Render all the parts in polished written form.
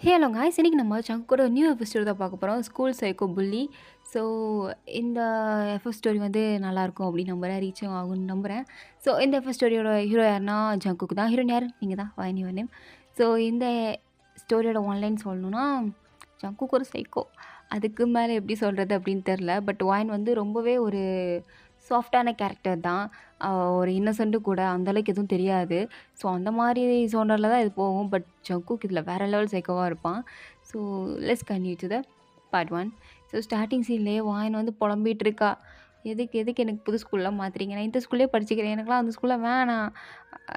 Hello guys, இன்னைக்கு நம்ம சங்கோட new episode தான் பார்க்க போகிறோம். ஸ்கூல் சைக்கோ புல்லி. ஸோ இந்த எஃப்எஸ் ஸ்டோரி வந்து நல்லாயிருக்கும் அப்படின்னு நம்புகிறேன், ரீச்சும் ஆகும்னு நம்புகிறேன். ஸோ இந்த எஃப்எஸ் ஸ்டோரியோட ஹீரோ யாருன்னா ஜங்குக்கு தான். ஹீரோயின் யார்? நீங்கள் தான், வாய் நேம். ஸோ இந்த ஸ்டோரியோட ஒன்லைன் சொல்லணுன்னா, ஜங்குக்கு ஒரு சைக்கோ. அதுக்கு மேலே எப்படி சொல்கிறது அப்படின்னு தெரில. பட் வாயின் வந்து ரொம்பவே ஒரு சாஃப்டான கேரக்டர் தான். ஒரு இன்னசென்ட்டும் கூட. அந்தளவுக்கு எதுவும் தெரியாது. ஸோ அந்த மாதிரி ஜோனரில் தான் இது போகும். பட் ஜங்குக் இதில் வேறு லெவல் சைக்கோவாக இருப்பான். So let's continue to the part 1. So starting சீன்லேயே வாயின் வந்து புலம்பிகிட்டு இருக்கா. எதுக்கு எதுக்கு எனக்கு புது ஸ்கூல்லாம் மாற்றுறீங்க? நான் இந்த ஸ்கூல்லே படிச்சுக்கிறேன். எனக்குலாம் அந்த ஸ்கூலில் வேணாம்.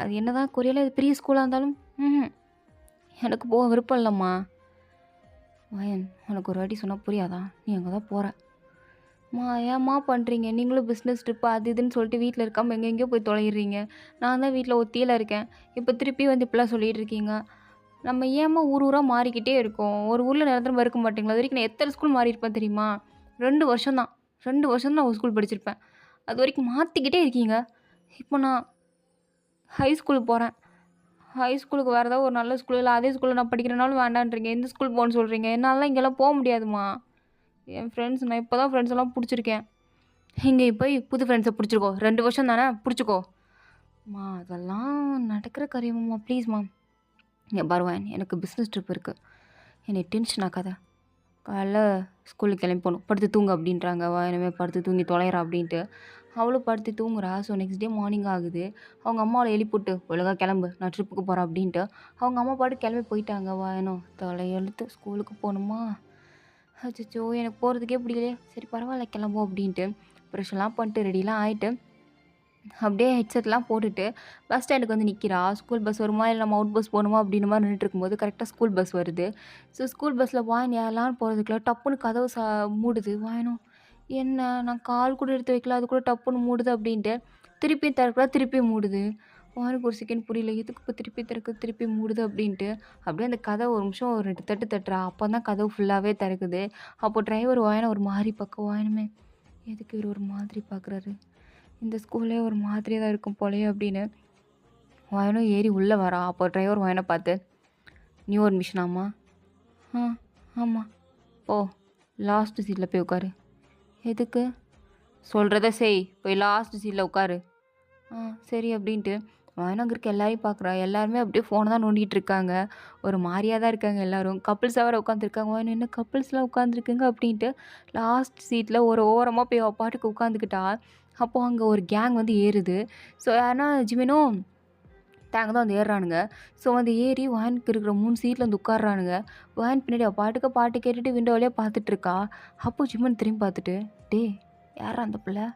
அது என்ன தான் கொரியாவில் இது பெரிய ஸ்கூலாக இருந்தாலும் எனக்கு போக விருப்பம் இல்லைம்மா. வாயன், உனக்கு ஒரு வாட்டி சொன்னால் புரியாதா? நீ அங்கே தான் போகிற. ஏம்மா பண்ணுறீங்க? நீங்களும் பிஸ்னஸ் ட்ரிப்பு அது இதுன்னு சொல்லிட்டு வீட்டில் இருக்காமல் எங்கெங்கேயோ போய் தொலைகிறீங்க. நான் தான் வீட்டில் ஒத்தியில் இருக்கேன். இப்போ திருப்பி வந்து இப்படிலாம் சொல்லிகிட்டு இருக்கீங்க. நம்ம ஏம்மா ஊர் ஊராக மாறிக்கிட்டே இருக்கோம்? ஒரு ஊரில் நிரந்தரமாக இருக்க மாட்டீங்களா? அது வரைக்கும் நான் எத்தனை ஸ்கூல் மாறியிருப்பேன் தெரியுமா? 2 வருஷம் தான். 2 வருஷம் தான் நான் ஒரு ஸ்கூல் படிச்சிருப்பேன். அது வரைக்கும் மாற்றிக்கிட்டே இருக்கீங்க. இப்போ நான் ஹை ஸ்கூலுக்கு போகிறேன். ஹை ஸ்கூலுக்கு வேறு ஏதாவது ஒரு நல்ல ஸ்கூல் இல்லை அதே ஸ்கூலில் நான் படிக்கிறனாலும் வேண்டான்றீங்க. எந்த ஸ்கூல் போகணுன்னு சொல்கிறீங்க? என்னாலலாம் இங்கெல்லாம் போக முடியாதும்மா. என் ஃப்ரெண்ட்ஸ் நான் இப்போ தான் ஃப்ரெண்ட்ஸ் எல்லாம் பிடிச்சிருக்கேன். இங்கே போய் புது ஃப்ரெண்ட்ஸை பிடிச்சிக்கோ. 2 வருஷம் தானே, பிடிச்சிக்கோ. அதெல்லாம் நடக்கிற காரியமாம்மா, ப்ளீஸ்மா. இங்கே பரவான், எனக்கு பிஸ்னஸ் ட்ரிப் இருக்குது. என்னை டென்ஷன் ஆக்காத. காலைல ஸ்கூலுக்கு கிளம்பி போகணும். படுத்து தூங்கு அப்படின்றாங்க. இனிமேல் படுத்து தூங்கி தொலைகிறா அப்படின்ட்டு. அவளும் படுத்து தூங்குறா. ஸோ நெக்ஸ்ட் டே மார்னிங் ஆகுது. அவங்க அம்மாவை எழுப்பிவிட்டு ஒழுங்காக கிளம்பு, நான் ட்ரிப்புக்கு போகிறேன் அப்படின்ட்டு. அவங்க அம்மா பாட்டு கிளம்பி போயிட்டாங்க. வாயனும் தலையெழுத்து ஸ்கூலுக்கு போகணுமா? அச்சோ, எனக்கு போகிறதுக்கே பிடிக்கலையே. சரி பரவாயில்ல, கிளம்பும் அப்படின்ட்டு ப்ரெஷ்லாம் பண்ணிட்டு ரெடிலாம் ஆகிட்டு அப்படியே ஹெட்செட்லாம் போட்டுட்டு பஸ் ஸ்டாண்டுக்கு வந்து நிற்கிறா. ஸ்கூல் பஸ் வருமா இல்லை நம்ம அவுட் பஸ் போகணுமா அப்படின்ற மாதிரி நின்றுட்டு இருக்கும்போது கரெக்டாக ஸ்கூல் பஸ் வருது. ஸோ ஸ்கூல் பஸ்ஸில் வாயின் ஏறலான்னு போகிறதுக்குள்ள டப்புன்னு கதவு மூடுது. வாயனும், என்ன நான் கால் கூட எடுத்து வைக்கல, அது கூட டப்புன்னு மூடுது அப்படின்ட்டு திருப்பியும் திறக்கிறா, திருப்பியும் மூடுது. வானுக்கு ஒரு செகண்ட் புரியல, எதுக்கு இப்போ திருப்பி திறக்கு, திருப்பி மூடுது அப்படின்ட்டு. அப்படியே அந்த கதவை ஒரு நிமிஷம் ஒரு 2 தட்டு தட்டுறா. அப்போ தான் கதவு ஃபுல்லாகவே திறக்குது. அப்போ டிரைவர் வாயனை ஒரு மாதிரி பார்க்க, வாயனுமே எதுக்கு இவர் ஒரு மாதிரி பார்க்குறாரு, இந்த ஸ்கூல்லே ஒரு மாதிரியாக தான் இருக்கும் போலையே அப்படின்னு வாயனும் ஏறி உள்ளே வரா. அப்போ டிரைவர் வாயனை பார்த்து, நியூ அட்மிஷன் ஆமா? ஆமாம். ஓ, லாஸ்ட் சீட்டில் போய் உட்காரு. எதுக்கு? சொல்கிறத செய், போய் லாஸ்ட் சீட்டில் உட்காரு. சரி அப்படின்ட்டு வாயனும் அங்கே இருக்க எல்லாரையும் பார்க்குறா. எல்லாருமே அப்படியே ஃபோனை தான் நோண்டிகிட்டு இருக்காங்க. ஒரு மாதிரியாக தான் இருக்காங்க எல்லோரும். கப்புள்ஸாக வேறு உட்காந்துருக்காங்க. வாயனும், என்ன கப்புள்ஸ்லாம் உட்காந்துருக்குங்க அப்படின்ட்டு லாஸ்ட் சீட்டில் ஒரு ஓரமாக போய் பாட்டுக்கு உட்காந்துக்கிட்டா. அப்போது அங்கே ஒரு கேங் வந்து ஏறுது. ஸோ ஏன்னா ஜிமினும் தேங்க தான் வந்து ஏறுறானுங்க. ஸோ வந்து ஏறி வானுக்கு இருக்கிற 3 சீட்டில் வந்து உட்காடுறானுங்க. வான் பின்னாடி பாட்டுக்கு பாட்டு கேட்டுட்டு விண்டோ வழியாக பார்த்துட்ருக்கா. அப்போது ஜிம்மன் திரும்பி பார்த்துட்டு, டே யாரா அந்த பிள்ளை,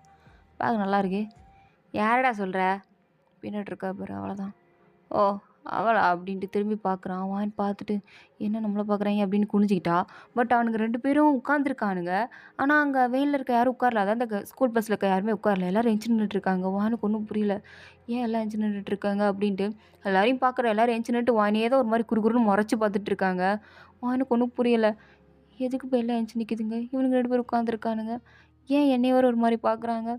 பார்க்க நல்லா இருக்கு, யாரடா சொல்கிற பின்னாடி இருக்கா பாரு, அவ்வளோதான். ஓ அவளா அப்படின்ட்டு திரும்பி பார்க்குறான். வான் பார்த்துட்டு, என்ன நம்மளை பார்க்குறாங்க அப்படின்னு குனிஞ்சிக்கிட்டா. பட் அவனுங்க 2 பேரும் உட்காந்துருக்கானுங்க. ஆனால் அங்கே வெயிலில் இருக்க யாரும் உட்காரல. அதான் அந்த ஸ்கூல் பஸ்ஸில் இருக்க யாருமே உட்காரல. எல்லோரும் எஞ்சி நின்றுட்டுருக்காங்க. வானுக்கு ஒன்றும் புரியல, ஏன் எல்லாம் எஞ்சி நின்றுட்டுருக்காங்க அப்படின்ட்டு. எல்லாரையும் பார்க்குற எல்லோரும் எஞ்சி நின்றுட்டு வானே தான் ஒரு மாதிரி குறுகுறுன்னு முறைச்சி பார்த்துட்ருக்காங்க. வானுக்கு ஒன்றும் புரியலை, எதுக்கு இப்போ எல்லாம் எஞ்சி நிற்கிதுங்க, இவனுங்க 2 பேர் உட்காந்துருக்கானுங்க, ஏன் என்னை வேறு ஒரு மாதிரி பார்க்குறாங்க,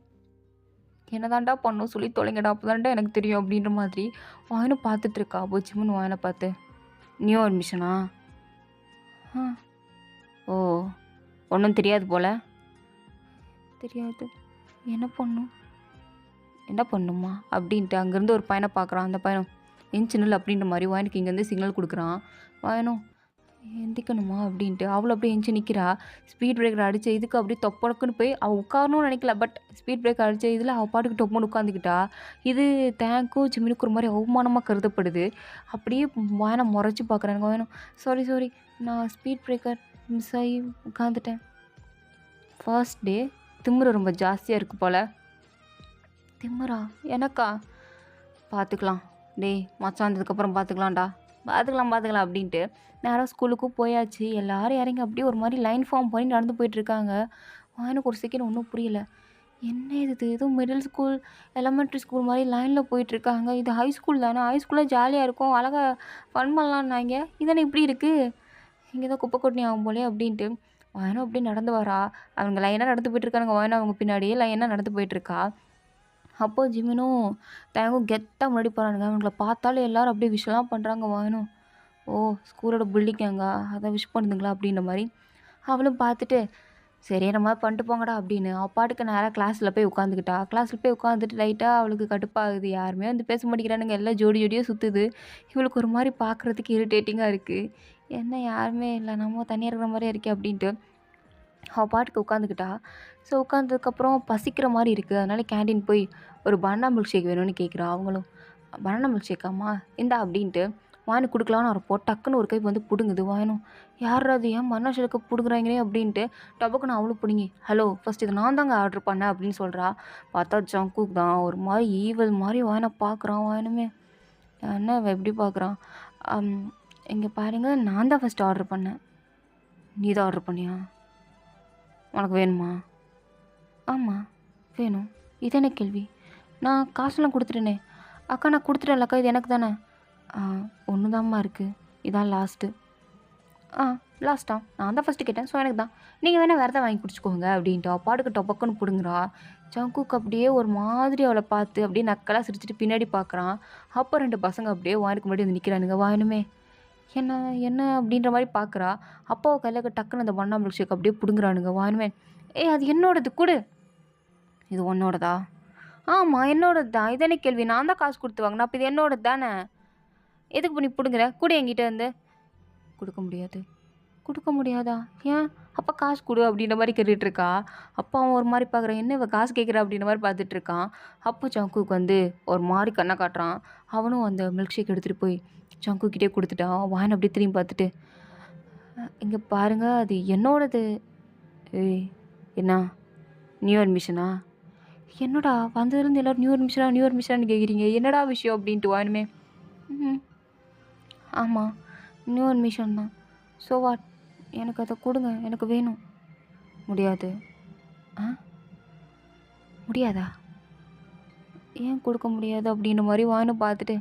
என்ன தாண்டா பண்ணும் சொல்லி தொலைங்கடா, அப்போ தாண்டா எனக்கு தெரியும் அப்படின்ற மாதிரி வாயனும் பார்த்துட்ருக்கா. அப்போ ஜிம்முன்னு வாயனை பார்த்து, நியூ அட்மிஷனா? ஓ, ஒன்றும் தெரியாது போல். தெரியாது, என்ன பண்ணும், என்ன பண்ணுமா அப்படின்ட்டு அங்கேருந்து ஒரு பையனை பார்க்குறான். அந்த பையனும் எஞ்சினல் அப்படின்ற மாதிரி வாயனுக்கு இங்கேருந்து சிக்னல் கொடுக்குறான். வாயனும் எந்திக்கணுமா அப்படின்ட்டு அவளும் அப்படியே எஞ்சி நிற்கிறா. ஸ்பீட் பிரேக்கர் அடித்த இதுக்கு அப்படியே தொப்படக்குன்னு போய் அவள் உட்காரணும்னு நினைக்கல. பட் ஸ்பீட் பிரேக்கர் அடித்த இதில் அவள் பாட்டுக்கு டொப்புன்னு உட்காந்துக்கிட்டா. இது தேங்க்கும் ஜிம்மினுக்கு ஒரு மாதிரி அவமானமாக கருதப்படுது. அப்படியே வாயனை முறைச்சி பார்க்குறாங்க. வாயனும், சாரி சாரி, நான் ஸ்பீட் பிரேக்கர் மிஸ் ஆகி உட்காந்துட்டேன். ஃபர்ஸ்ட் டே திமிரு ரொம்ப ஜாஸ்தியாக இருக்குது போல். திமிரா எனக்கா? பார்த்துக்கலாம் டே, மச்சான் வந்ததுக்கப்புறம் பார்த்துக்கலாம்டா, பார்த்துக்கலாம் அப்படின்ட்டு நேராக ஸ்கூலுக்கும் போயாச்சு. எல்லோரும் இறங்கி அப்படியே ஒரு மாதிரி லைன் ஃபார்ம் பண்ணி நடந்து போயிட்டுருக்காங்க. எனக்கு ஒரு செகண்ட் ஒன்றும் புரியல, என்ன இது எதுவும் மிடில் ஸ்கூல் எலமெண்ட்ரி ஸ்கூல் மாதிரி லைனில் போயிட்டுருக்காங்க. இது ஹை ஸ்கூல் தானே, ஹை ஸ்கூலில் ஜாலியாக இருக்கும், அழகாக ஃபன் பண்ணலான்னாங்க, இதென்ன இப்படி இருக்குது, இங்கே தான் குப்பை கொட்டினி ஆகும் போலே அப்படின்ட்டு வாயனும் அப்படியே நடந்து வரா. அவங்க லைனாக நடந்து போயிட்டுருக்காங்க. வாயனும் அவங்க பின்னாடியே லைனாக நடந்து போயிட்டுருக்கா. அப்போது ஜிமினும் தேங்கும் கெத்தாக முன்னாடி போகிறானுங்க. அவங்கள பார்த்தாலே எல்லோரும் அப்படியே விஷயம்லாம் பண்ணுறாங்க. வாயனும், ஓ! ஸ்கூலோட புல்லி கேங்கா? அதான் விஷ் பண்ணுதுங்களா? அப்படின்ற மாரி. அவளும் பார்த்துட்டு, சரி என்னமாரி பண்ணிட்டு போங்கடா அப்படின்னு. அவ பாட்டுக்கு நேரா கிளாஸ்ல போய் உட்காந்துக்கிட்டா. கிளாஸ்ல போய் உட்காந்துட்டு லைட்டா அவளுக்கு கடுப்பாகுது. யாருமே வந்து பேச மாட்டேங்கிறானுங்க. எல்லாம் ஜோடி ஜோடியா சுத்துது. இவளுக்கு ஒரு மாரி பார்க்குறதுக்கு இரிட்டேட்டிங்கா இருக்கு. என்ன யாருமே இல்ல. நம்ம தனியா இருக்கிற மாரியே இருக்கே அப்படின்ட்டு. அவ பாட்டுக்கு உட்காந்துக்கிட்டா. ஸோ உட்காந்ததுக்கப்புறம் பசிக்கிற மாரி இருக்கு. அதனால கேன்டீன் போய் ஒரு பனானா மில்க் ஷேக் வேணும்னு கேட்குறா. அவங்களும் பனானா மில்க் ஷேக்காம்மா இந்தா அப்படின்ட்டு வாங்கின்னு குடுக்கலான்னு வரப்போ டக்குன்னு ஒரு கை வந்து புடுங்குது வாயினும். யார்ரா அது ஏன் பனானா ஷேக்க புடுங்குறாய்ங்களே அப்படின்ட்டு டபக்குன்னு அவளும் புடுங்கி, ஹலோ ஃபர்ஸ்ட் இத நான் தாங்க ஆர்டர் பண்ணேன் அப்படின்னு சொல்றா. பார்த்தா ஜங்குக் தான் ஒரு மாரி ஈவில் மாரி வாயின பார்க்குறான் வாயினுமே. என்ன இவன் இப்படி பார்க்குறான்? அம் இங்க பாருங்க நான் தான் ஃபர்ஸ்ட் ஆர்டர் பண்ணேன். நீ தான் ஆர்டர் பண்ணியா? உனக்கு வேணுமா? ஆமா, வேணும். இது என்ன கேள்வி? நான் காசுலாம் குடுத்துட்டேனே! அக்கா நான் குடுத்துட்டேன்லக்கா இது எனக்கு தானே! ஆ ஒண்ணு தாம்மா இருக்கு. இதான் லாஸ்ட்டு. ஆ லாஸ்ட்டா? நான் தான் ஃபர்ஸ்ட்டு கேட்டேன். ஸோ எனக்கு தான். நீங்க வேணா வேற எதாவது வாங்கி குடிச்சுக்கோங்க அப்டின்ட்டு. அவ பாட்டுக்கு டபக்குன்னு புடுங்குறா. ஜங்குக் அப்படியே ஒரு மாதிரி அவள பார்த்து அப்படியே நக்கலா சிரிச்சுட்டு பின்னாடி பார்க்குறான். அப்போ 2 பசங்க அப்படியே வானுக்கு முன்னாடி வந்து நிக்கிறானுங்க. வானுமே என்ன என்ன அப்படின்ற மாரி பார்க்குறா. அப்போ அவ கையில இருக்க டக்குன்னு அந்த பனானா மில்க் ஷேக் அப்படியே புடுங்குறானுங்க. வானுமே ஏய் அது என்னோடது குடு. இது உன்னோடதா? ஆமா என்னோடது தான். இது என்ன கேள்வி? நான் தான் காசு குடுத்து வாங்குனேன். அப்ப இது என்னோடது தானே! எதுக்கு இப்ப நீ புடுங்குற? குடு என்கிட்ட இருந்து. குடுக்க முடியாது. குடுக்க முடியாதா? ஏன்? அப்ப காசு குடு அப்டின்ற மாரி கேட்டுட்டு இருக்கா. அப்ப அவன் ஒரு மாரி பார்க்குறான். என்ன இவ காசு கேட்குறா அப்டின்ற மாரி பார்த்துட்டு இருக்கான். அப்போ ஜங்குக் வந்து ஒரு மாரி கண்ண காட்டுறான். அவனும் அந்த மில்க் ஷேக் எடுத்துட்டு போய் ஜங்குக் கிட்டயே குடுத்துட்டான். வான அப்டியே திரும்பி பார்த்துட்டு, இங்க பாருங்க அது என்னோடது. ஏய் என்ன? நியூ அட்மிஷனா? என்னடா வந்ததுலேருந்து எல்லாரும் நியூ அட்மிஷனா, நியூ அட்மிஷனான்னு கேட்குறீங்க. என்னடா விஷயம் அப்டின்ட்டு வானுமே. ம். ஆமா. நியூ அட்மிஷன் தான். So what? எனக்கு அத குடுங்க. எனக்கு வேணும். முடியாது. ஆ? முடியாதா? ஏன் குடுக்க முடியாது? அப்டின்ற மாரி வான்னு பார்த்துட்டு,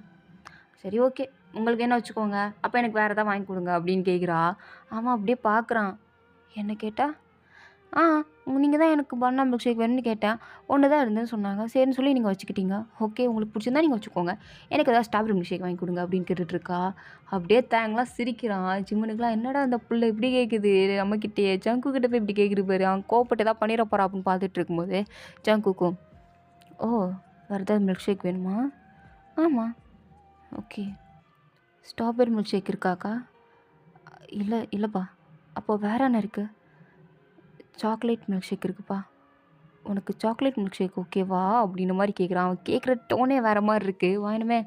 சரி ஓகே. உங்களுக்கு என்ன வச்சுக்கோங்க. அப்ப எனக்கு வேற எதாவது வாங்கி குடுங்க அப்டின்னு கேட்குறா. அவன் அப்டியே பார்க்குறான். என்ன கேட்டா? ஆ நீங்க தான் எனக்கு பனானா மில்க் ஷேக் வேணும்னு கேட்டேன். ஒண்ணு தான் இருந்ததுன்னு சொன்னாங்க. சரின்னு சொல்லி நீங்க வச்சுக்கிட்டீங்க. ஓகே உங்களுக்கு புடிச்சிருந்தா நீங்க வச்சுக்கோங்க. எனக்கு ஏதாவது ஸ்ட்ராபெர்ரி மில்க் ஷேக் வாங்கி குடுங்க அப்படின்னு கேட்டுட்ருக்கா. அப்படியே தேங்கலாம் சிரிக்கிறான். ஜிம்முனுக்குலாம் என்னடா இந்த புள்ள இப்படி கேட்குது நம்மகிட்டயே. ஜங்கு கிட்ட போய் இப்படி கேட்குது பாரு. அவன் கோவப்பட்டு ஏதாவது பண்ணிற போறா அப்படின்னு பார்த்துட்டு இருக்கும்போது, ஜங்குக்கும் ஓ! வேற ஏதாவது மில்க் ஷேக் வேணுமா? ஆமா. ஓகே. ஸ்ட்ராபெர்ரி மில்க் ஷேக் இருக்காக்கா? இல்லப்பா. அப்போ வேற என்ன இருக்கு? சாக்லேட் மில்க் ஷேக் இருக்குப்பா. உனக்கு சாக்லேட் மில்க் ஷேக் ஓகேவா? அப்படின்ற மாரி கேட்குறான். அவன் கேட்குற டோனே வேற மாரி இருக்கு. வாங்கினுமே,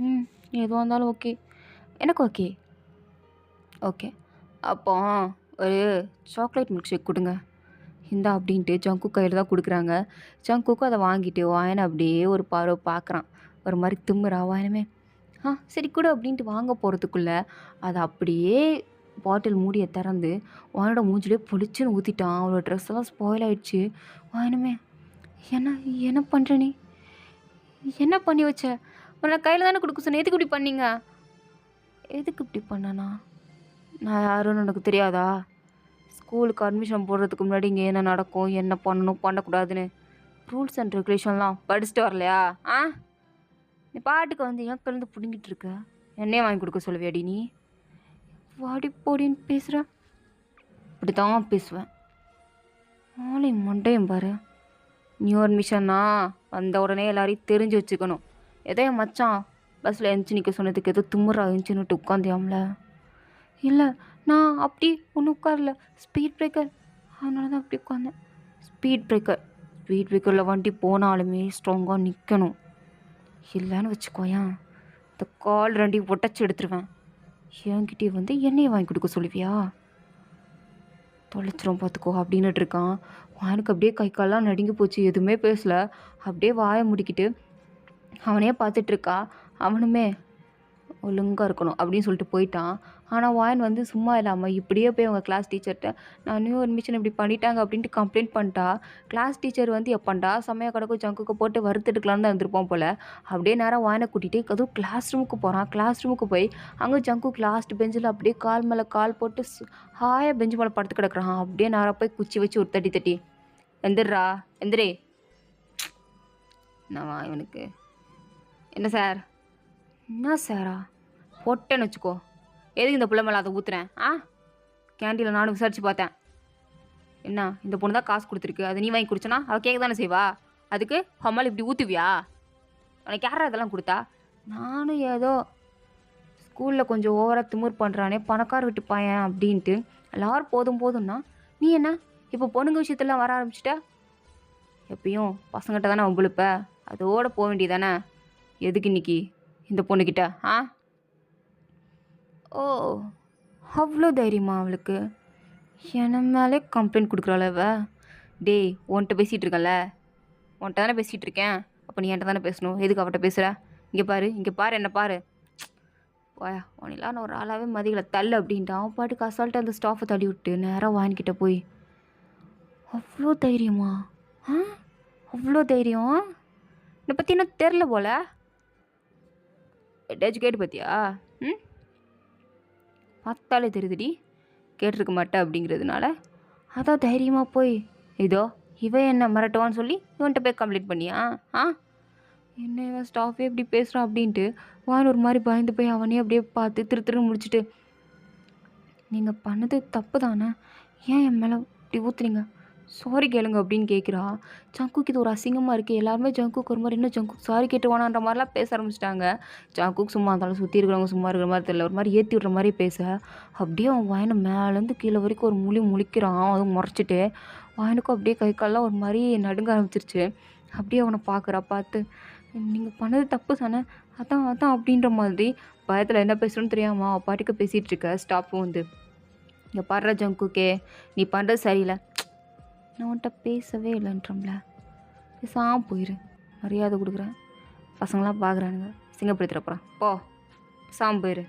ம். எதுவா இருந்தாலும் ஓகே. எனக்கு ஓகே. ஓகே. அப்போ ஒரு சாக்லேட் மில்க் ஷேக் குடுங்க. இந்தா அப்படின்ட்டு ஜங்கு கையில தான் குடுக்குறாங்க. ஜங்குக்கும் அத வாங்கிட்டு வாயின அப்படியே ஒரு பார்வ பார்க்குறான். ஒரு மாரி திமிரா வாயினமே, சரி குடு அப்படின்ட்டு வாங்க போறதுக்குள்ள, அத அப்படியே பாட்டில் மூடிய திறந்து வாயனோட மூஞ்சிலயே பொளிச்சுன்னு ஊத்திட்டான். அவளோட ட்ரெஸ் எல்லாம் ஸ்பாயில் ஆயிடுச்சு. வாயினமே என்ன என்ன பண்ற நீ? என்ன பண்ணி வச்ச? உன்ன கையில தானே குடுக்க சொன்னேன். எதுக்கு இப்படி பண்ணீங்க? எதுக்கு இப்படி பண்ணனா? நான் யாருன்னு உனக்கு தெரியாதா? ஸ்கூலுக்கு அட்மிஷன் போடுறதுக்கு முன்னாடி இங்க என்ன நடக்கும்? என்ன பண்ணணும்? பண்ணக்கூடாதுன்னு ரூல்ஸ் அண்ட் ரெகுலேஷன்லாம் படிச்சுட்டு வரலையா? ஆ? நீ பாட்டுக்கு வந்து ஏன் கையிலேருந்து புடுங்கிட்டு இருக்க? என்னையே வாங்கி குடுக்க சொல்லுவியாடி நீ? வாடி போடின்னு பேசுற? இப்படித்தான் பேசுவேன். ஆளையும் மண்டையும் பாரு. நியூ அட்மிஷன்னா வந்த உடனே எல்லாரையும் தெரிஞ்சு வச்சுக்கணும். ஏதோ என் மச்சான் பஸ்ஸில் எந்திச்சு நிற்க சொன்னதுக்கு ஏதோ திமுறா இருந்துச்சுன்னுட்டு உட்காந்தியாம்ல. இல்லை நான் அப்படி ஒன்றும் உட்காரல. ஸ்பீட் பிரேக்கர் அதனால தான் அப்படி உட்காந்தேன். ஸ்பீட் பிரேக்கரில் வண்டி போனாலுமே ஸ்ட்ராங்காக நிற்கணும். இல்லைன்னு வச்சுக்கோயேன் இந்த கால் ரெண்டையும் ஒட்டச்சு எடுத்துருவேன். என்கிட்டயே வந்து எண்ணெயை வாங்கி கொடுக்க சொல்லுவியா? தொலைச்சிரும் பார்த்துக்கோ அப்படின்னுட்டு இருக்கான். அவனுக்கு அப்படியே கை கால்லாம் நடுங்கி போச்சு. எதுவுமே பேசல. அப்படியே வாயை முடிக்கிட்டு அவனே பார்த்துட்ருக்கா. அவனுமே ஒழுங்கா இருக்கணும் அப்படின்னு சொல்லிட்டு போயிட்டான். ஆனால் வாயன் வந்து சும்மா இல்லாமல் இப்படியே போய் அவங்க கிளாஸ் டீச்சர்கிட்ட நான் நியூ அட்மிஷன் இப்படி பண்ணிட்டாங்க அப்படின்ட்டு கம்ப்ளைண்ட் பண்ணிட்டா. கிளாஸ் டீச்சர் வந்து எப்பண்டா செம்மையாக கிடக்கும் ஜங்குக்கு போட்டு வறுத்துட்டுக்கலான்னு தான் இருந்திருப்போம் போல். அப்படியே நேரம் வாயனை கூட்டிகிட்டு அதுவும் கிளாஸ் ரூமுக்கு போகிறான். கிளாஸ் ரூமுக்கு போய் அங்கே ஜங்குக்கு லாஸ்ட் பெஞ்சில் அப்படியே கால் மேலே கால் போட்டு ஹாயாக பெஞ்சு மேலே படுத்து கிடக்குறான். அப்படியே நேரம் போய் குச்சி வச்சு ஒரு தட்டி தட்டி எந்திரா எந்திரே. என்னவா இவனுக்கு? என்ன சார்? என்ன சாரா? போட்டேன்னு வச்சுக்கோ. எதுக்கு இந்த புள்ள மேலே அதை ஊற்றுறேன்? கேண்டீனில் நானும் விசாரிச்சு பார்த்தேன். என்ன இந்த பொண்ணு தான் காசு கொடுத்துருக்கு, அதை நீ வாங்கி குடிச்சனா அவள் கேட்க தானே செய்வா? அதுக்கு அம்மாள் இப்படி ஊற்றுவியா? உனக்கு யாரா இதெல்லாம் கொடுத்தா? நானும் ஏதோ ஸ்கூலில் கொஞ்சம் ஓவராக திமிர் பண்ணுறானே பணக்கார வீட்டு பையன் அப்படின்ட்டு எல்லாரும் போதும் போதும்னா, நீ என்ன இப்போ பொண்ணுங்க விஷயத்தெல்லாம் வர ஆரம்பிச்சிட்ட? எப்பயும் பசங்கிட்ட தானே உங்களுப்ப, அதோட போக வேண்டியதானே. எதுக்கு இன்னைக்கு இந்த பொண்ணுக்கிட்ட? ஓ, அவ்வளோ தைரியமா அவளுக்கு? என்ன மேலே கம்ப்ளைண்ட் கொடுக்குறாள் அவ. டேய், உன்கிட்ட பேசிகிட்டு இருக்கல, உன்கிட்ட தானே பேசிகிட்டு இருக்கேன், அப்போ நீ என்கிட்ட தானே பேசணும். எதுக்கு அவட்ட பேசுகிற? இங்கே பாரு, இங்கே பாரு, என்ன பாரு. வாயா, உனலாம் ஒரு ஆளாகவே மதிகளை தள்ளு அப்படின்ட்டு அவன் பாட்டுக்கு அசால்ட்டு அந்த ஸ்டாஃபை தள்ளி விட்டு நேராக வாங்கிக்கிட்ட போய். அவ்வளோ தைரியமா? அவ்வளோ தைரியம்? என்னை பற்றி என்ன தெரில போல. எட்டாச்சும் கேட்டு பார்த்தியா? பார்த்தாலே தெரியுதுடி கேட்டிருக்க மாட்டேன் அப்படிங்கிறதுனால அதான் தைரியமாக போய் இதோ இவன் என்ன மிரட்டுவான்னு சொல்லி இவன்கிட்ட போய் கம்ப்ளைண்ட் பண்ணியா? என்ன இவன் ஸ்டாஃபே இப்படி பேசுகிறான் அப்படின்ட்டு வான் ஒரு மாதிரி பயந்து போய் அவனே அப்படியே பார்த்து திருன்னு முடிச்சுட்டு, நீங்கள் பண்ணது தப்பு தானே, ஏன் என் மேலே இப்படி ஊற்றுறீங்க, சாரி கேளுங்க அப்படின்னு கேட்குறா. ஜங்குக்கு இது ஒரு அசிங்கமாக இருக்குது. எல்லாருமே ஜங்குக்கு ஒரு மாதிரி என்ன ஜங்குக்கு சாரி கேட்டுவானான்ற மாதிரிலாம் பேச ஆரம்பிச்சிட்டாங்க. ஜங்குக்கு சும்மா இருந்தாலும் சுற்றி இருக்கிறவங்க சும்மா இருக்கிற மாதிரி தெரியல, ஒரு மாதிரி ஏற்றி விட்ற மாதிரி பேச அப்படியே அவன் வாயனை மேலேருந்து கீழே வரைக்கும் ஒரு முழிக்கிறான். அதுவும் முறைச்சிட்டு வாயனுக்கும் அப்படியே கை காலெலாம் ஒரு மாதிரி நடுங்க ஆரம்பிச்சிருச்சு. அப்படியே அவனை பார்த்து நீங்கள் பண்ணது தப்பு தானே, அதான் அதான் அப்படின்ற மாதிரி பயத்தில் என்ன பேசுகிறோன்னு தெரியாமல் அவள் பாட்டுக்கு பேசிகிட்டு இருக்க. ஸ்டாஃபும் வந்து இங்கே பாடுற ஜங்குக்கே, நீ பண்ணுறது சரியில்லை, நான் உன்கிட்ட பேசவே இல்லைன்றம்ல, பேசாமல் போயிரு, மரியாதை கொடுக்குறேன், பசங்களாம் பார்க்குறானுங்க, சிங்கப்படுத்துகிறப்பறம் போ, பேசாமல் போயிரு.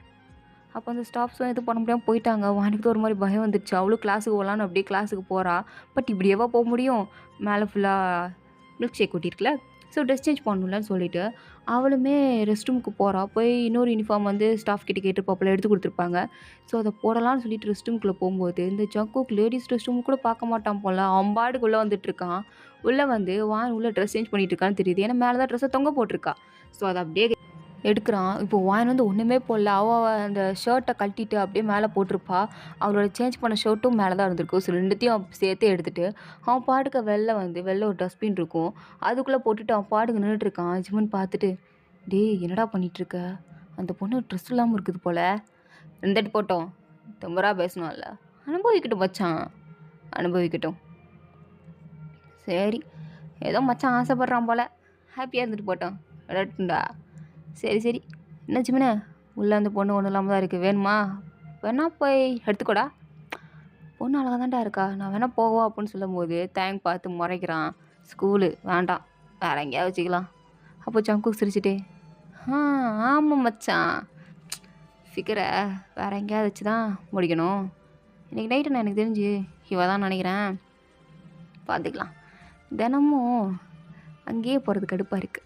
அப்போ அந்த ஸ்டாஃப்ஸும் எதுவும் பண்ண முடியாமல் போயிட்டாங்க. வானிக்கு ஒரு மாதிரி பயம் வந்துடுச்சு. அவளும் கிளாஸுக்கு போகலான்னு அப்படியே கிளாஸுக்கு போகிறா. பட் இப்படியேவா போக முடியும்? மேலே ஃபுல்லாக மில்க் ஷேக் கொட்டியிருக்குல, ஸோ ட்ரெஸ் சேஞ்ச் பண்ணணும்லன்னு சொல்லிவிட்டு அவளுமே ரெஸ்ட் ரூமுக்கு போகிறா. போய் இன்னொரு யூனிஃபார்ம் வந்து ஸ்டாஃப் கிட்ட கேட்டுருப்பாப்பில் எடுத்து கொடுத்துருப்பாங்க. ஸோ அதை போடலான்னு சொல்லிட்டு ரெஸ்ட் ரூமுக்குள்ளே போகும்போது இந்த ஜங்குக் லேடிஸ் ரெஸ்ட் ரூம் கூட பார்க்க மாட்டான் போல். அம்பாடுக்குள்ளே வந்துட்டுருக்கான். உள்ளே வந்து உள்ளே ட்ரெஸ் சேஞ்ச் பண்ணிகிட்டு இருக்கான்னு தெரியுது. ஏன்னா மேலே தான் ட்ரெஸ்ஸை தொங்க போட்டிருக்கா. ஸோ அதை அப்படியே எடுக்கிறான். இப்போ வாயின் வந்து ஒன்றுமே போடல. அவள் அந்த ஷர்ட்டை கழட்டிட்டு அப்படியே மேலே போட்டிருப்பா. அவளோட சேஞ்ச் பண்ண ஷர்ட்டும் மேலே தான் இருந்திருக்கும். ஸோ ரெண்டுத்தையும் சேர்த்து எடுத்துகிட்டு அவன் பாட்டுக்கு வெளில ஒரு டஸ்ட்பின் இருக்கும், அதுக்குள்ளே போட்டுட்டு அவன் பாட்டுக்கு நின்றுட்டுருக்கான். ஜிம்மன் பார்த்துட்டு, டேய் என்னடா பண்ணிகிட்ருக்க, அந்த பொண்ணு ட்ரெஸ் இல்லாமல் இருக்குது போல், ரெண்டுட்டு போட்டோம், தொம்பரா பேசணும்ல, அனுபவிக்கட்டும் மச்சான், அனுபவிக்கட்டும். சரி, ஏதோ மச்சான் ஆசைப்பட்றான் போல், ஹாப்பியாக இருந்துட்டு போட்டோம், விடட்டுண்டா. சரி என்ன ஜிம்மனே, உள்ளே அந்த பொண்ணு ஒன்றும் இல்லாமல் தான் இருக்குது, வேணுமா? வேணா போய் எடுத்துக்கோடா, பொண்ணு அழகாக தான்டா இருக்கா, நான் வேணா போவா அப்படின்னு சொல்லும் போது தேங்க் பார்த்து முறைக்கிறான். ஸ்கூலு வேண்டாம், வேறு எங்கேயாவது வச்சுக்கலாம். அப்போ ஜங்குக் சிரிச்சிட்டே, ஆமாம் மச்சான், ஃபிகரை வேறு எங்கேயாவது வச்சு தான் முடிக்கணும். இன்றைக்கி நைட்டு நான் எனக்கு தெரிஞ்சு இவ தான் நினைக்கிறேன், பார்த்துக்கலாம். தினமும் அங்கேயே போகிறது கடுப்பாக இருக்குது,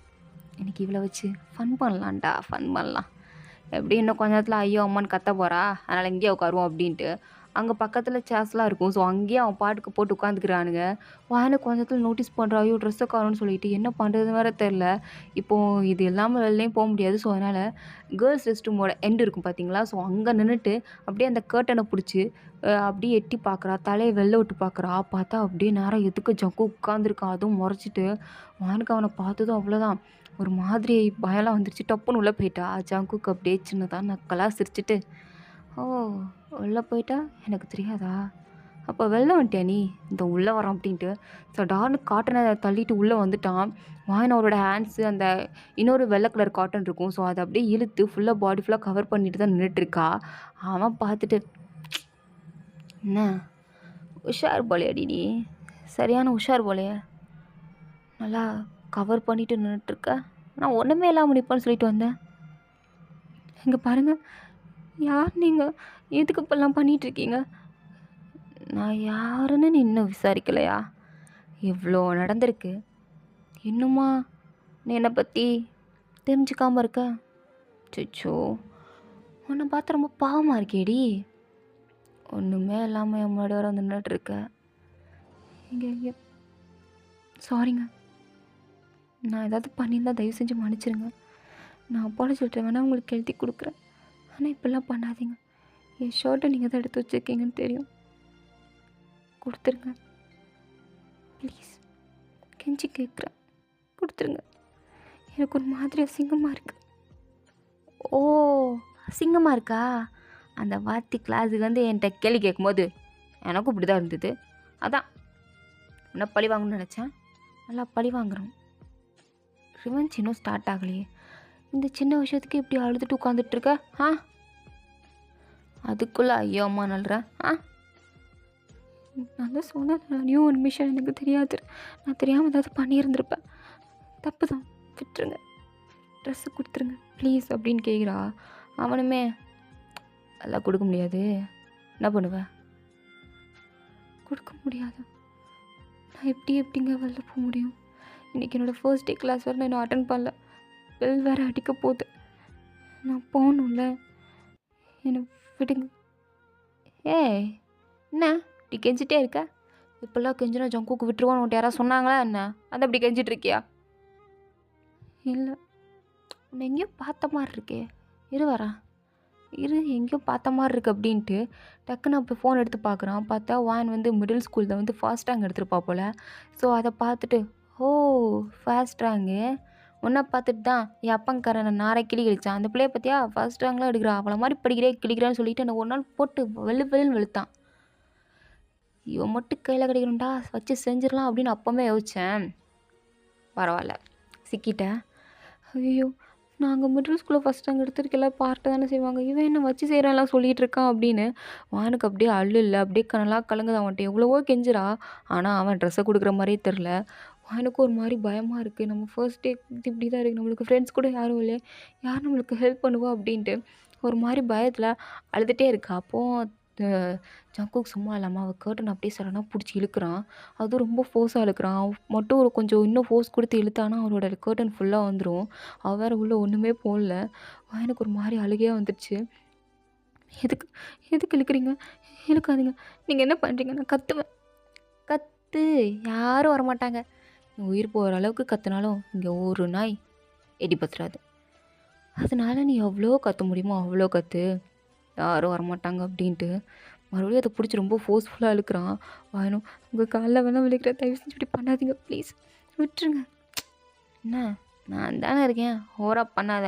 எனக்கு இவ்வளோ வச்சு ஃபன் பண்ணலாம். எப்படி இன்னும் கொஞ்ச நேரத்தில் ஐயோ அம்மான்னு கத்த போகிறா, அதனால் இங்கேயே உட்காருவோம் அப்படின்ட்டு அங்கே பக்கத்தில் சேர்ஸ்லாம் இருக்கும். ஸோ அங்கேயே அவன் பாட்டுக்கு போட்டு உட்காந்துக்கிறானுங்க. வாயில கொஞ்சத்தில் நோட்டீஸ் பண்ணுறா, ஐயோ ட்ரெஸ்ஸை காணும்னு சொல்லிட்டு என்ன பண்ணுறதுன்னு வேறு தெரில. இப்போது இது இல்லாமல் வெளிலையும் போக முடியாது. ஸோ அதனால் கேர்ள்ஸ் ரெஸ்ட் ரூமோட எண்டு இருக்கும் பார்த்தீங்களா, ஸோ அங்கே நின்றுட்டு அப்படியே அந்த கர்ட்டனை பிடிச்சி அப்படியே எட்டி பார்க்குறா, தலையை வெளில விட்டு பார்க்குறா. பார்த்தா அப்படியே நேரம் எதுக்கு ஜங்கு உட்காந்துருக்கான், அதுவும் முறைச்சிட்டு. வானுக்கு அவனை பார்த்ததும் அவ்வளோதான் ஒரு மாதிரி பயம்லாம் வந்துருச்சு. டப்புன்னு உள்ளே போயிட்டா. ஜங்குக்கு அப்படியே சின்னதாக நக்கலாக சிரிச்சிட்டு, ஓ உள்ளே போயிட்டா எனக்கு தெரியாதா, அப்போ வெளில வந்துட்டியா நீ, இந்த உள்ளே வரான் அப்படின்ட்டு. ஸோ டார்னு காட்டனை தள்ளிட்டு உள்ளே வந்துட்டான். வாயின் அவரோட ஹேண்ட்ஸு அந்த இன்னொரு வெள்ளை கலர் காட்டன் இருக்கும், ஸோ அதை அப்படியே இழுத்து ஃபுல்லாக பாடி ஃபுல்லாக கவர் பண்ணிட்டு தான் நின்றுட்டுருக்கா. அவன் பார்த்துட்டு, என்ன உஷார் போலையாடி நீ, சரியான உஷார் போலையே, நல்லா கவர் பண்ணிட்டு நின்றுட்டுருக்க, நான் ஒன்றுமே இல்லாமல் நிற்பேன்னு சொல்லிட்டு வந்தேன். இங்கே பாருங்கள், யார் நீங்கள், எதுக்கு இப்போல்லாம் பண்ணிகிட்ருக்கீங்க, நான் யாருன்னு நீ இன்னும் விசாரிக்கலையா, இவ்வளோ நடந்திருக்கு, இன்னுமா நீ என்னை பற்றி தெரிஞ்சுக்காமல் இருக்க, சிச்சோ உன்னை பார்த்து ரொம்ப பாவமாக இருக்கேடி, ஒன்றுமே இல்லாமல் என் முன்னாடி வர வந்து நின்றுட்டுருக்க. இங்கே சாரிங்க, நான் ஏதாவது பண்ணியிருந்தால் தயவு செஞ்சு மன்னிச்சிருங்க, நான் அப்பாலஜி லெட்டர் வேணால் உங்களுக்கு எழுதி கொடுக்குறேன், ஆனால் இப்படிலாம் பண்ணாதீங்க, என் ஷர்ட்டை நீங்கள் தான் எடுத்து வச்சுருக்கீங்கன்னு தெரியும். கொடுத்துருங்க ப்ளீஸ், கெஞ்சி கேட்குறேன், கொடுத்துருங்க. எனக்கு ஒரு மாதிரி அசிங்கமாக இருக்குது. ஓ, அசிங்கமாக இருக்கா? அந்த வாத்தி கிளாஸுக்கு வந்து என்கிட்ட கேள்வி கேட்கும்போது எனக்கும் இப்படி தான் இருந்தது. அதான் என்ன பழி வாங்கணும்னு நினச்சேன். நல்லா பழி வாங்குறோம். ரிவெஞ்ச் இன்னும் ஸ்டார்ட் ஆகலையே. இந்த சின்ன விஷயத்துக்கு இப்படி அழுதுட்டு உட்காந்துட்ருக்க. ஆ, அதுக்குள்ளே ஐயோ அம்மா நல்ற. ஆ, நான் தான் சொன்னேன், நியூ ஒரு மிஷன் எனக்கு தெரியாது, நான் தெரியாமல் ஏதாவது பண்ணியிருந்திருப்பேன், தப்பு தான், விட்டுருங்க, ட்ரெஸ்ஸு கொடுத்துருங்க ப்ளீஸ் அப்படின்னு கேட்குறா. அவனுமே எல்லாம் கொடுக்க முடியாது, என்ன பண்ணுவேன், கொடுக்க முடியாது, நான் எப்படிங்க வெளில போக முடியும்? இன்றைக்கி என்னோடய ஃபர்ஸ்ட் டே கிளாஸ் வேறு நான் இன்னும் அட்டன் பண்ணல, பெல் வேறு அடிக்க போகுது, நான் போகணும்ல, என்னை விடுங்க. ஏய், என்ன இப்படி கெஞ்சிட்டே இருக்க? இப்போல்லாம் கெஞ்சினா ஜங்குக்கு விட்டுருவான்னு உன்ட்டு யாராவது சொன்னாங்களா என்ன? அதை அப்படி கெஞ்சிட்டு இருக்கியா? இல்லை, உன்னை எங்கேயோ பார்த்த மாதிரி இருக்கே, இரு வரா, இரு எங்கேயோ பார்த்த மாதிரி இருக்கு அப்படின்ட்டு டக்குன்னு அப்போ ஃபோன் எடுத்து பார்க்குறான். பார்த்தா வான் வந்து மிடில் ஸ்கூலில் வந்து ஃபர்ஸ்ட் ரேங்க் எடுத்துருப்பா போல். ஸோ அதை பார்த்துட்டு, ஓ ஃபர்ஸ்ட் ரேங்கு, உன்னை பார்த்துட்டு தான் என் அப்பங்காரன் நாரை கிளி கிழிச்சான், அந்த பிள்ளைய பார்த்தியா ஃபர்ஸ்ட் ரேங்க்லாம் எடுக்கிறா, அவளை மாதிரி கிளிக்கிறான்னு சொல்லிட்டு என்னை ஒரு நாள் போட்டு வெள்ளுன்னு வெளுத்தான். இவன் மட்டும் கையில் கிடைக்கணும்டா, வச்சு செஞ்சிடலாம் அப்படின்னு அப்போவே யோசித்தேன். பரவாயில்ல, சிக்கிட்டேன். ஐயோ, நாங்கள் மிடில் ஸ்கூலில் ஃபஸ்ட் ரேங்க் எடுத்துருக்கல, பார்ட்டு தானே செய்வாங்க, இவன் என்ன வச்சு செய்கிறான்லாம் சொல்லிகிட்டு இருக்கான் அப்படின்னு வானுக்கு அப்படியே இல்லை, அப்படியே கனலாக கலங்குது. அவன்கிட்ட எவ்வளவோ கெஞ்சிரா, ஆனால் அவன் ட்ரெஸ்ஸை கொடுக்குற மாதிரியே தெரில. வானுக்கு ஒரு மாதிரி பயமாக இருக்குது, நம்ம ஃபர்ஸ்ட் டே இப்படி தான் இருக்குது, நம்மளுக்கு ஃப்ரெண்ட்ஸ் கூட யாரும் இல்லை, யார் நம்மளுக்கு ஹெல்ப் பண்ணுவா அப்படின்ட்டு ஒரு மாதிரி பயத்தில் அழுதுகிட்டே இருக்கா. அப்போது ஜங்குக் சும்மா இல்லாமல் அவள் கர்டன் அப்படியே சடனாக பிடிச்சி இழுக்கிறான். அதுவும் ரொம்ப ஃபோர்ஸாக இழுக்கிறான். அவன் ஒரு கொஞ்சம் இன்னும் ஃபோர்ஸ் கொடுத்து இழுத்தானா அவனோட கர்டன் ஃபுல்லாக வந்துடும். அவள் வேறு உள்ளே ஒன்றுமே போடல. எனக்கு ஒரு மாதிரி அழுகையாக வந்துடுச்சு. எதுக்கு இழுக்கிறீங்க, இழுக்காதீங்க, நீங்கள் என்ன பண்ணுறீங்க, நான் கத்துவேன், கத்து, யாரும் வரமாட்டாங்க, உயிர் போகிற அளவுக்கு கத்துனாலும் இங்கே ஒரு நாய் எடி பத்துறாது, அதனால நீ எவ்வளோ கத்த முடியுமோ அவ்வளோ கற்று, யாரும் வரமாட்டாங்க அப்படின்ட்டு மறுபடியும் அதை பிடிச்சி ரொம்ப ஃபோர்ஸ்ஃபுல்லாக இழுக்கிறான். வேணும் உங்கள் காலில் வேணால் விழுக்கிற, தயவு செஞ்சு இப்படி பண்ணாதீங்க ப்ளீஸ், விட்டுருங்க. என்ன, நான் தானே இருக்கேன், ஓவராக பண்ணாத.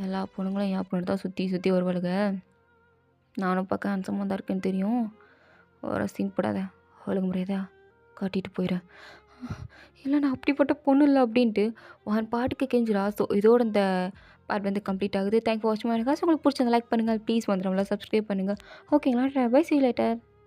எல்லா பொண்ணுங்களும் என் பொண்ணு தான் சுற்றி வருவாளுங்க, நானும் பார்க்க ஹேண்ட்ஸமாக தான் இருக்கேன்னு தெரியும், ஓவராக சீன் போடாத, அவளுக்கு முறையதா காட்டிட்டு போயிடுறேன். இல்லை நான் அப்படிப்பட்ட பொண்ணு இல்லை அப்படின்ட்டு அவன் பாட்டுக்கு கெஞ்சிரா. ஸோ இதோட இந்த பார்ட் வந்து கம்ப்ளீட் ஆகுது. தேங்க் ஃபார் வாட்சிங். எனக்கு உங்களுக்கு பிடிச்சதை லைக் பண்ணுங்கள், ப்ளீஸ் வந்து நம்மளை சப்ஸ்கிரைப் பண்ணுங்கள். ஓகேங்களா, பை, see you later.